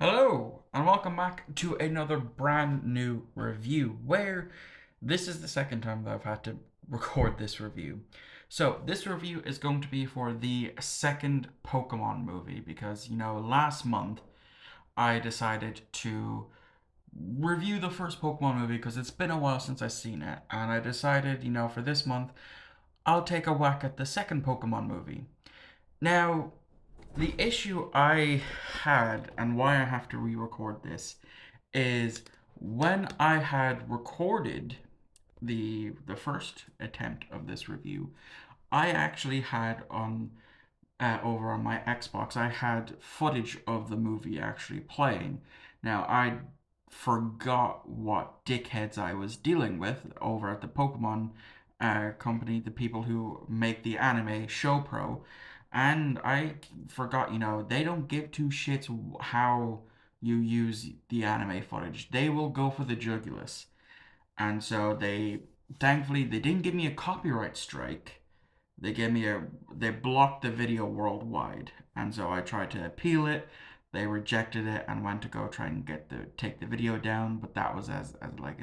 Hello, and welcome back to another brand new review where this is the second time that I've had to record this review. So, this review is going to be for the second Pokemon movie because, last month I decided to review the first Pokemon movie because it's been a while since I've seen it, and I decided, for this month I'll take a whack at the second Pokemon movie. Now, the issue I had and why I have to re record this is when I had recorded the first attempt of this review, I actually had on over on my Xbox, I had footage of the movie actually playing. Now I forgot what dickheads I was dealing with over at the Pokemon company, the people who make the anime ShowPro, and I forgot, they don't give two shits how you use the anime footage. They will go for the jugulus. And so thankfully, they didn't give me a copyright strike. They blocked the video worldwide. And so I tried to appeal it. They rejected it and went to go try and take the video down. But that was as like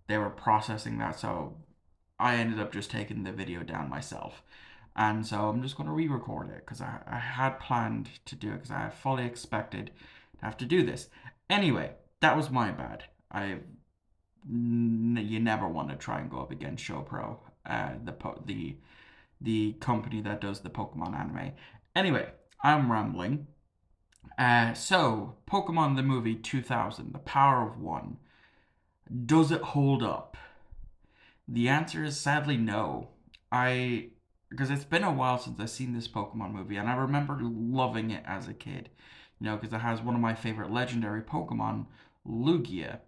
they were processing that. So I ended up just taking the video down myself. And so I'm just going to re-record it because I had planned to do it because I fully expected to have to do this. Anyway, that was my bad. You never want to try and go up against ShowPro, the company that does the Pokemon anime. Anyway, I'm rambling. So Pokemon the movie 2000, The Power of One. Does it hold up? The answer is sadly no. I because it's been a while since I've seen this Pokemon movie, and I remember loving it as a kid. Because it has one of my favorite legendary Pokemon, Lugia.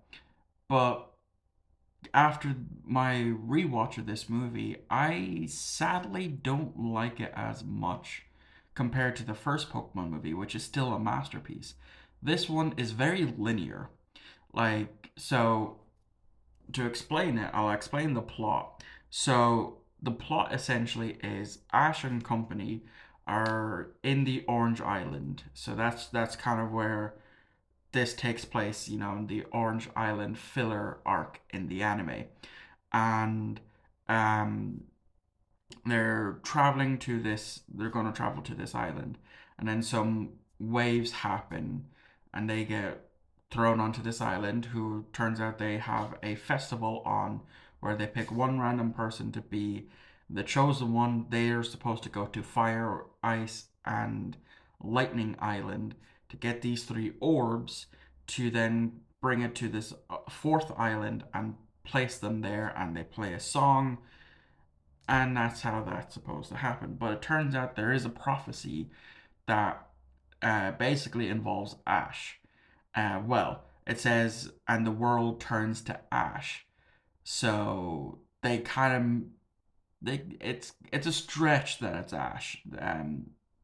But after my rewatch of this movie, I sadly don't like it as much compared to the first Pokemon movie, which is still a masterpiece. This one is very linear. So to explain it, I'll explain the plot. So the plot essentially is Ash and company are in the Orange Island. So that's kind of where this takes place, in the Orange Island filler arc in the anime. And um they're going to travel to this island, and then some waves happen and they get thrown onto this island, who turns out they have a festival on where they pick one random person to be the chosen one. They are supposed to go to Fire, Ice, and Lightning Island to get these three orbs to then bring it to this fourth island and place them there, and they play a song, and that's how that's supposed to happen. But it turns out there is a prophecy that basically involves Ash. It says, and the world turns to ash. So they kind of it's a stretch that it's Ash,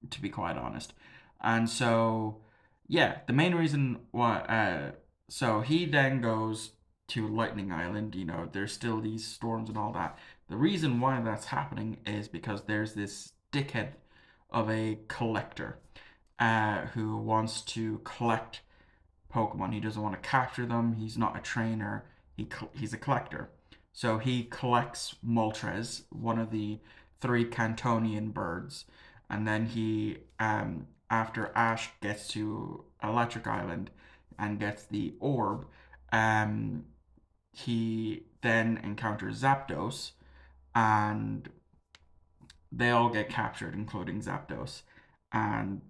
to be quite honest. And so yeah, the main reason why so he then goes to Lightning Island. There's still these storms and all that. The reason why that's happening is because there's this dickhead of a collector who wants to collect Pokemon. He doesn't want to capture them. He's not a trainer. He's a collector. So he collects Moltres, one of the three Cantonian birds, and then after Ash gets to Electric Island and gets the orb, um, he then encounters Zapdos, and they all get captured, including Zapdos. And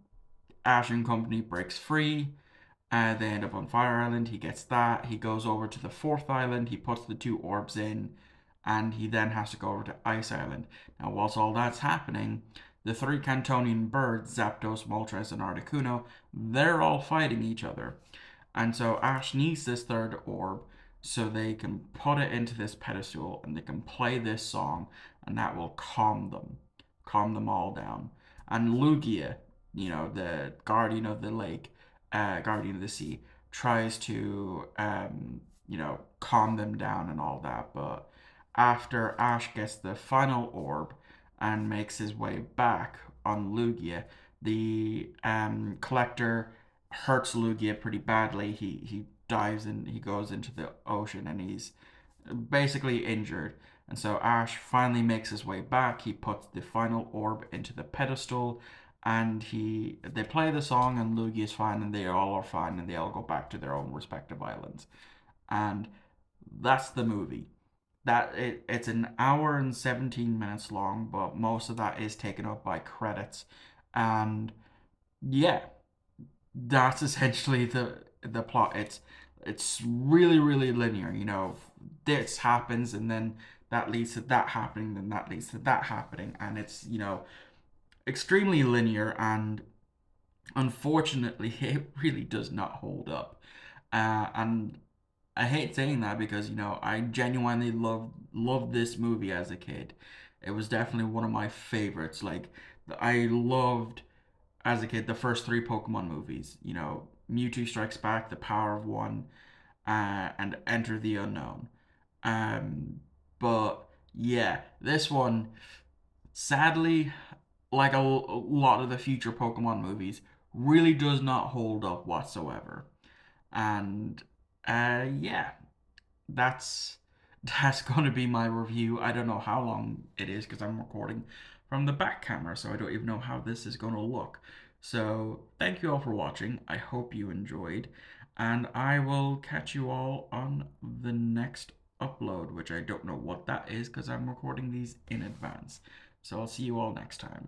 Ash and company breaks free. They end up on Fire Island. He gets that. He goes over to the fourth island. He puts the two orbs in, and he then has to go over to Ice Island. Now, whilst all that's happening, the three Cantonian birds, Zapdos, Moltres, and Articuno, they're all fighting each other. And so Ash needs this third orb so they can put it into this pedestal and they can play this song, and that will calm them all down. And Lugia, the guardian of the lake, guardian of the sea, tries to calm them down and all that. But after Ash gets the final orb and makes his way back on Lugia, the collector hurts Lugia pretty badly. He dives and he goes into the ocean and he's basically injured. And so Ash finally makes his way back. He puts the final orb into the pedestal, and they play the song, and Lugia is fine, and they all are fine, and they all go back to their own respective islands. And that's the movie. It's an hour and 17 minutes long, but most of that is taken up by credits. And yeah, that's essentially the plot. It's really really linear. This happens and then that leads to that happening, then that leads to that happening, and it's extremely linear. And unfortunately, it really does not hold up. And I hate saying that because I genuinely loved this movie as a kid. It was definitely one of my favorites. Like I loved as a kid the first three Pokemon movies. Mewtwo Strikes Back, The Power of One, and Enter the Unknown. Um, but yeah, this one, sadly, like a lot of the future Pokemon movies, really does not hold up whatsoever. And yeah, that's that's going to be my review. I don't know how long it is because I'm recording from the back camera, so I don't even know how this is going to look. So, thank you all for watching. I hope you enjoyed, and I will catch you all on the next upload, which I don't know what that is because I'm recording these in advance. So, I'll see you all next time.